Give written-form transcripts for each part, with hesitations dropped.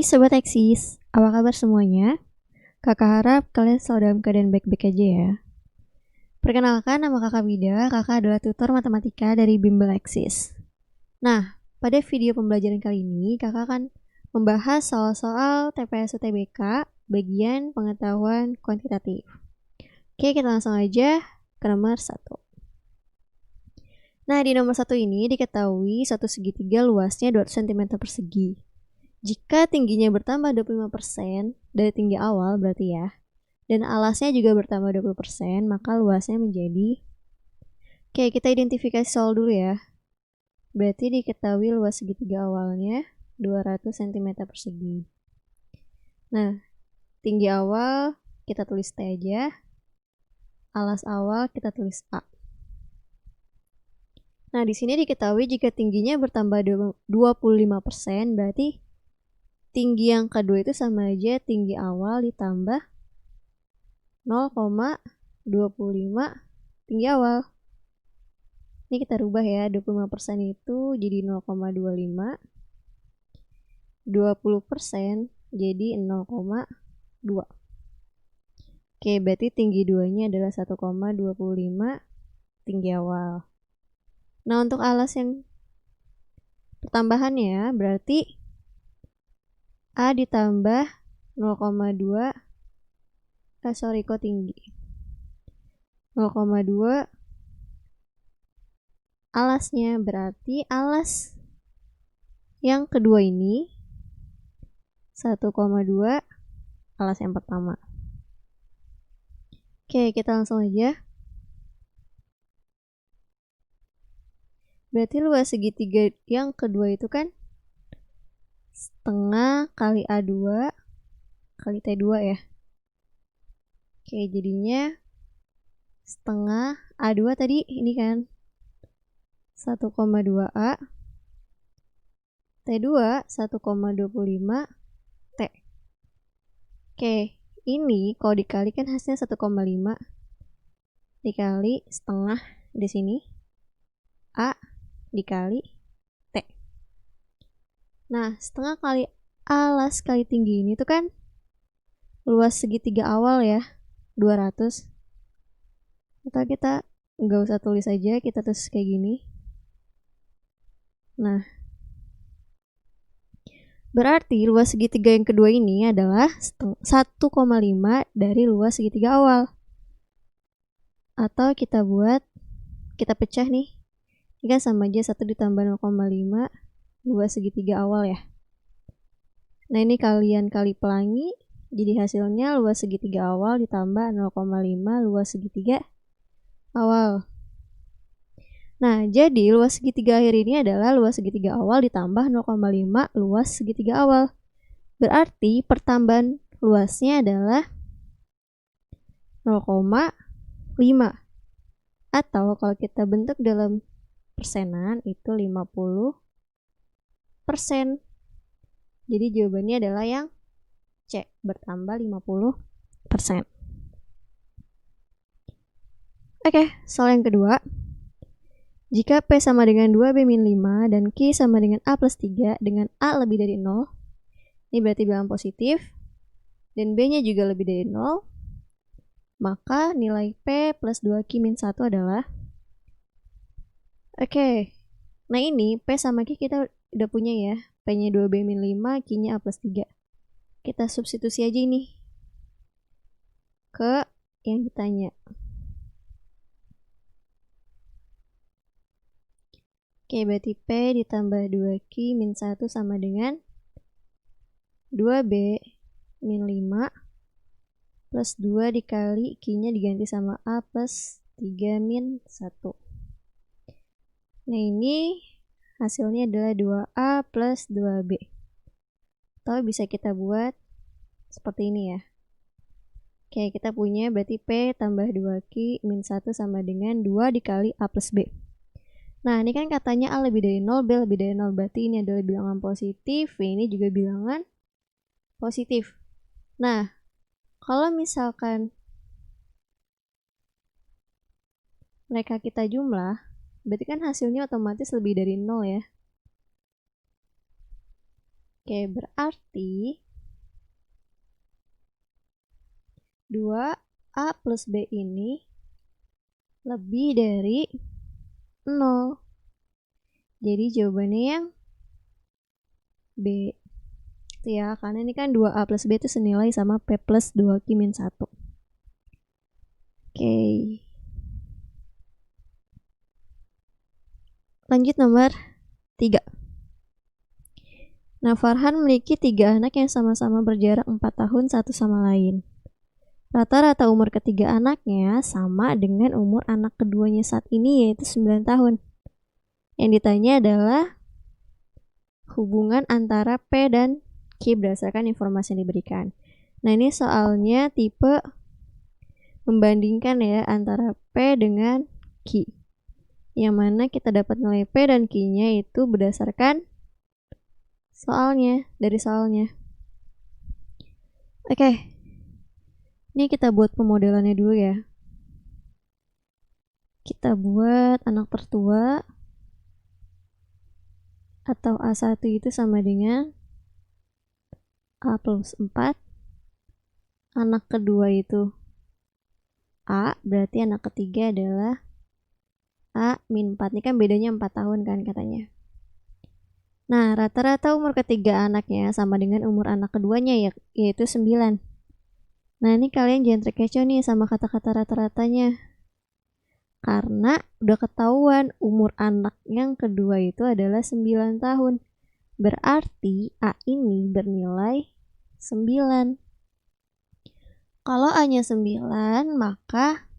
Hai Sobat Eksis, apa kabar semuanya? Kakak harap kalian selalu dalam keadaan baik-baik aja ya. Perkenalkan, nama kakak Wida, kakak adalah tutor matematika dari Bimbel Eksis. Nah, pada video pembelajaran kali ini, kakak akan membahas soal-soal TPS UTBK bagian pengetahuan kuantitatif. Oke, kita langsung aja ke nomor 1. Nah, di nomor 1 ini diketahui satu segitiga luasnya 200 cm persegi. Jika tingginya bertambah 25% dari tinggi awal berarti ya, dan alasnya juga bertambah 20%, maka luasnya menjadi... Oke, kita identifikasi soal dulu ya. Berarti diketahui luas segitiga awalnya 200 cm persegi. Nah, tinggi awal kita tulis T aja, alas awal kita tulis A. Nah, di sini diketahui jika tingginya bertambah 25%, berarti tinggi yang kedua itu sama aja tinggi awal ditambah 0,25 tinggi awal. Ini kita rubah ya, 25% itu jadi 0,25, 20% jadi 0,2. Oke, berarti tinggi 2-nya adalah 1,25 tinggi awal. Nah, untuk alas yang pertambahannya berarti A ditambah 0,2, tinggi 0,2 alasnya, berarti alas yang kedua ini 1,2 alas yang pertama. Oke, kita langsung aja. Berarti luas segitiga yang kedua itu kan setengah kali A2 kali T2 ya. Oke, jadinya setengah A2 tadi ini kan 1,2A, T2 1,25 T. Oke, ini kalau dikalikan hasilnya 1,5 dikali setengah di sini A dikali T. Nah, setengah kali alas kali tinggi ini tuh kan luas segitiga awal ya, 200. Atau kita nggak usah tulis aja, kita tulis kayak gini. Nah, berarti luas segitiga yang kedua ini adalah 1,5 dari luas segitiga awal. Atau kita pecah nih. Ini kan sama aja 1 ditambah 0,5 luas segitiga awal ya. Nah, ini kalian kali pelangi, jadi hasilnya luas segitiga awal ditambah 0,5 luas segitiga awal. Nah, jadi luas segitiga akhir ini adalah luas segitiga awal ditambah 0,5 luas segitiga awal. Berarti pertambahan luasnya adalah 0,5. Atau kalau kita bentuk dalam persenan itu 50%. Jadi jawabannya adalah yang C, bertambah 50%. Oke, soal yang kedua. Jika P sama dengan 2B-5 dan Q sama dengan A plus 3 dengan A lebih dari 0, ini berarti bilangan positif, dan B-nya juga lebih dari 0, maka nilai P plus 2Q min 1 adalah... Oke, nah ini P sama Q kita udah punya ya, P-nya 2B-5, Q-nya A plus 3. Kita substitusi aja ini ke yang ditanya. Oke, berarti P ditambah 2Q min 1 sama dengan 2B min 5 plus 2 dikali Q-nya diganti sama A plus 3 min 1. Nah, ini hasilnya adalah 2A plus 2B. Atau bisa kita buat seperti ini ya. Oke, kita punya berarti P tambah 2Q min 1 sama dengan 2 dikali A plus B. Nah, ini kan katanya A lebih dari 0, B lebih dari 0. Berarti ini adalah bilangan positif, ini juga bilangan positif. Nah, kalau misalkan mereka kita jumlah, berarti kan hasilnya otomatis lebih dari 0 ya. Oke, berarti 2A plus B ini lebih dari 0. Jadi jawabannya yang B. Itu ya, karena ini kan 2A plus B itu senilai sama P plus 2Q min 1. Oke. Lanjut nomor 3. Nah, Farhan memiliki 3 anak yang sama-sama berjarak 4 tahun satu sama lain. Rata-rata umur ketiga anaknya sama dengan umur anak keduanya saat ini, yaitu 9 tahun. Yang ditanya adalah hubungan antara P dan Q berdasarkan informasi yang diberikan. Nah, ini soalnya tipe membandingkan ya antara P dengan Q. Yang mana kita dapat nilai P dan Q-nya itu berdasarkan dari soalnya. Oke. Ini kita buat pemodelannya dulu ya. Kita buat anak tertua atau A1 itu sama dengan A plus 4. Anak kedua itu A, berarti anak ketiga adalah A min 4. Ini kan bedanya 4 tahun kan katanya. Nah, rata-rata umur ketiga anaknya sama dengan umur anak keduanya yaitu 9. Nah, ini kalian jangan terkecoh nih sama kata-kata rata-ratanya. Karena udah ketahuan umur anak yang kedua itu adalah 9 tahun. Berarti A ini bernilai 9. Kalau A-nya 9, maka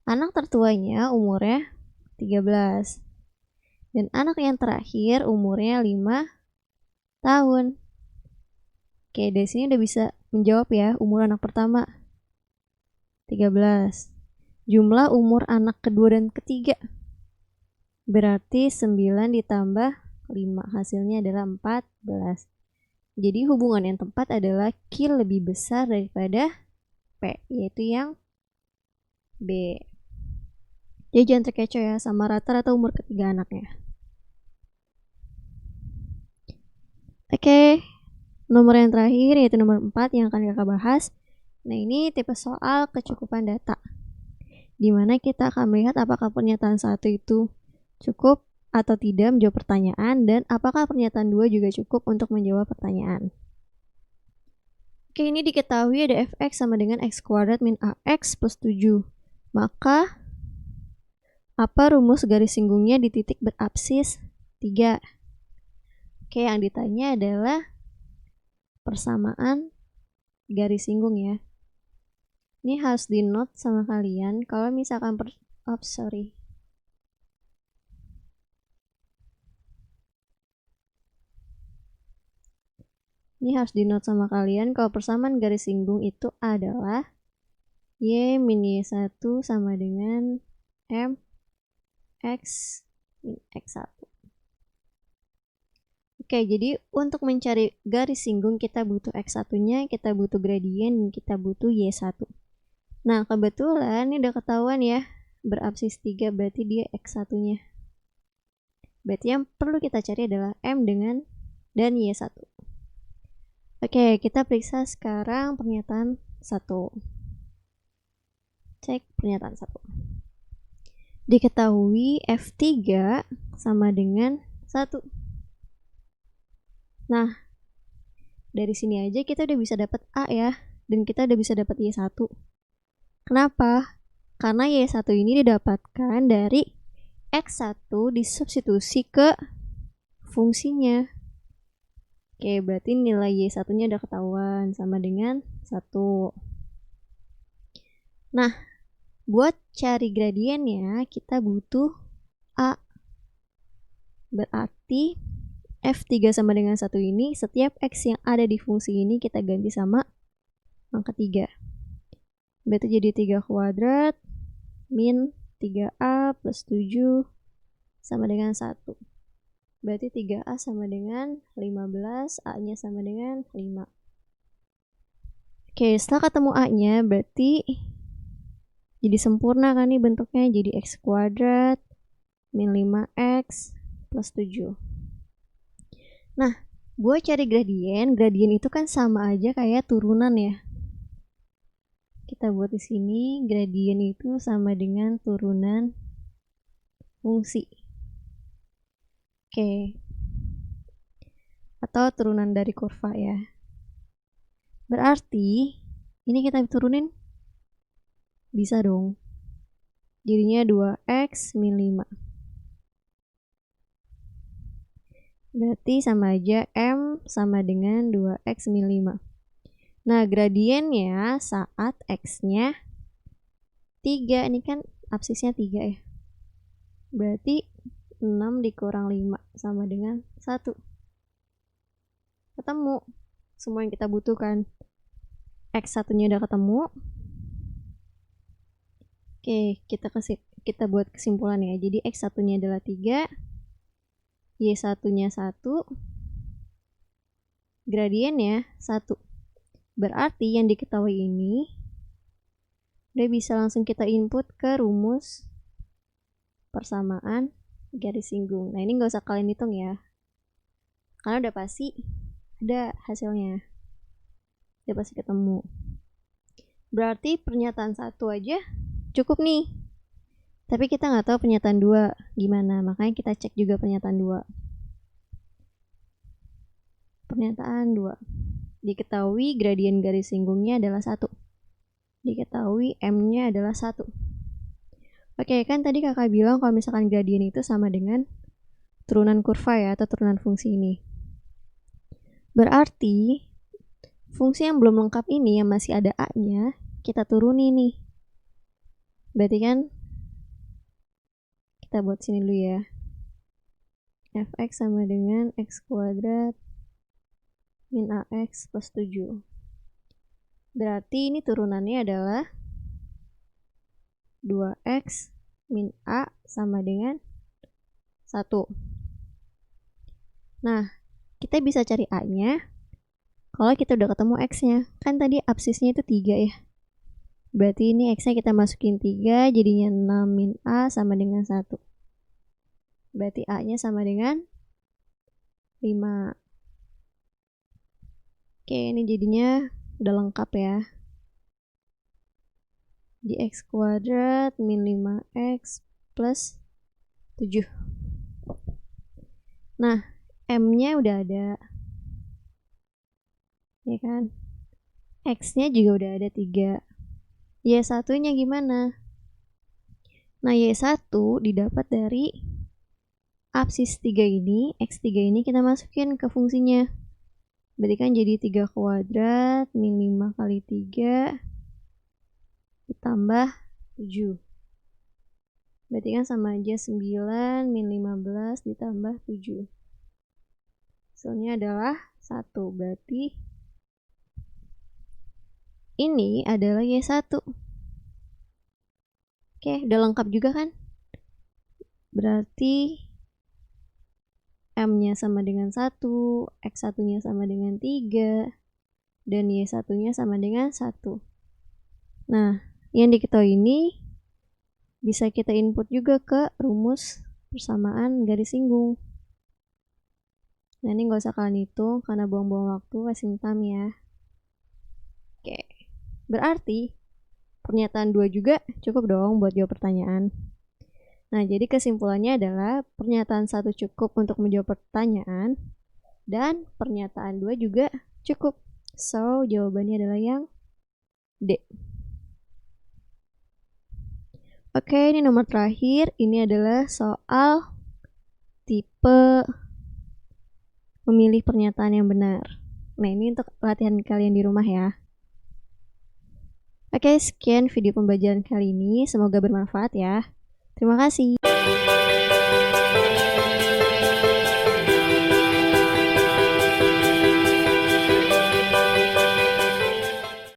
anak tertuanya umurnya 13. Dan anak yang terakhir umurnya 5 tahun. Oke, dari sini udah bisa menjawab ya umur anak pertama 13. Jumlah umur anak kedua dan ketiga berarti 9 ditambah 5, hasilnya adalah 14. Jadi hubungan yang tepat adalah Q lebih besar daripada P, yaitu yang B. Jadi jangan terkecoh ya sama rata-rata umur ketiga anaknya. Oke, nomor yang terakhir yaitu nomor 4 yang akan kakak bahas. Nah, ini tipe soal kecukupan data, dimana kita akan melihat apakah pernyataan 1 itu cukup atau tidak menjawab pertanyaan, dan apakah pernyataan 2 juga cukup untuk menjawab pertanyaan. Oke, ini diketahui ada fx sama dengan x kuadrat min ax plus 7. Maka apa rumus garis singgungnya di titik berabsis 3? Oke, yang ditanya adalah persamaan garis singgung ya. Ini harus di note sama kalian kalau misalkan Ini harus di note sama kalian kalau persamaan garis singgung itu adalah Y min Y1 sama dengan M X min X1. Oke, jadi untuk mencari garis singgung kita butuh X1-nya, kita butuh gradien, dan kita butuh Y1. Nah, kebetulan ini udah ketahuan ya, berabsis 3 berarti dia X1-nya. Berarti yang perlu kita cari adalah M dan Y1. Oke, kita periksa sekarang pernyataan 1. Cek pernyataan 1. Diketahui F3 sama dengan 1. Nah, dari sini aja kita udah bisa dapat A ya, dan kita udah bisa dapat Y1. Kenapa? Karena Y1 ini didapatkan dari X1 disubstitusi ke fungsinya. Oke, berarti nilai Y1-nya udah ketahuan sama dengan 1. Nah, buat cari gradiennya kita butuh A. Berarti F3 sama dengan 1 ini, setiap X yang ada di fungsi ini kita ganti sama angka 3. Berarti jadi 3 kuadrat min 3A plus 7 sama dengan 1. Berarti 3A sama dengan 15, A-nya sama dengan 5. Oke, setelah ketemu A-nya berarti jadi sempurna kan nih bentuknya, jadi X kuadrat min 5X plus 7. Nah, Buat cari gradien itu kan sama aja kayak turunan ya. Kita buat di sini gradien itu sama dengan turunan fungsi. Oke. Atau turunan dari kurva ya. Berarti ini kita turunin bisa dong. Jadinya 2x min 5. Berarti sama aja M sama dengan 2x min 5. Nah, gradiennya saat X-nya 3. Ini kan absisnya 3 ya. Berarti 6 dikurang 5 sama dengan 1. Ketemu semua yang kita butuhkan. X1-nya udah ketemu. Oke, kita buat kesimpulan ya. Jadi X1-nya adalah 3. Y1-nya 1. Gradiennya 1. Berarti yang diketahui ini udah bisa langsung kita input ke rumus persamaan garis singgung. Nah, ini nggak usah kalian hitung ya, karena udah pasti ada hasilnya, udah pasti ketemu. Berarti pernyataan 1 aja cukup nih, tapi kita nggak tahu pernyataan 2 gimana, makanya kita cek juga pernyataan 2. Pernyataan 2, diketahui gradien garis singgungnya adalah 1. Diketahui M-nya adalah 1. Oke, kan tadi kakak bilang kalau misalkan gradien itu sama dengan turunan kurva ya, atau turunan fungsi ini. Berarti fungsi yang belum lengkap ini, yang masih ada A-nya, kita turuni nih. Berarti kan kita buat sini dulu ya. Fx sama dengan x kuadrat min ax plus 7. Berarti ini turunannya adalah 2x min a sama dengan 1. Nah, kita bisa cari a-nya kalau kita udah ketemu x-nya. Kan tadi absisnya itu 3 ya. Berarti ini x-nya kita masukin 3, jadinya 6 min a sama dengan 1. Berarti a-nya sama dengan 5. Oke, ini jadinya udah lengkap ya. Di x kuadrat min 5x plus 7. Nah, M-nya udah ada. Ya kan? X-nya juga udah ada 3. Y1-nya gimana? Nah, Y1 didapat dari absis 3 ini, X3 ini kita masukin ke fungsinya. Berarti kan jadi 3 kuadrat min 5 kali 3 ditambah 7. Berarti kan sama aja 9 min 15 ditambah 7. Hasilnya adalah 1. Berarti ini adalah Y1. Oke, udah lengkap juga kan? Berarti M-nya sama dengan 1, X1-nya sama dengan 3, dan Y1-nya sama dengan 1. Nah, yang diketahui ini bisa kita input juga ke rumus persamaan garis singgung. Nah, ini nggak usah kalian hitung karena buang-buang waktu, wasting time ya. Oke, berarti pernyataan 2 juga cukup dong buat jawab pertanyaan. Nah, jadi kesimpulannya adalah pernyataan 1 cukup untuk menjawab pertanyaan, dan pernyataan 2 juga cukup. So, jawabannya adalah yang D. Oke, ini nomor terakhir. Ini adalah soal tipe memilih pernyataan yang benar. Nah, ini untuk latihan kalian di rumah ya. Oke, sekian video pembelajaran kali ini. Semoga bermanfaat ya. Terima kasih.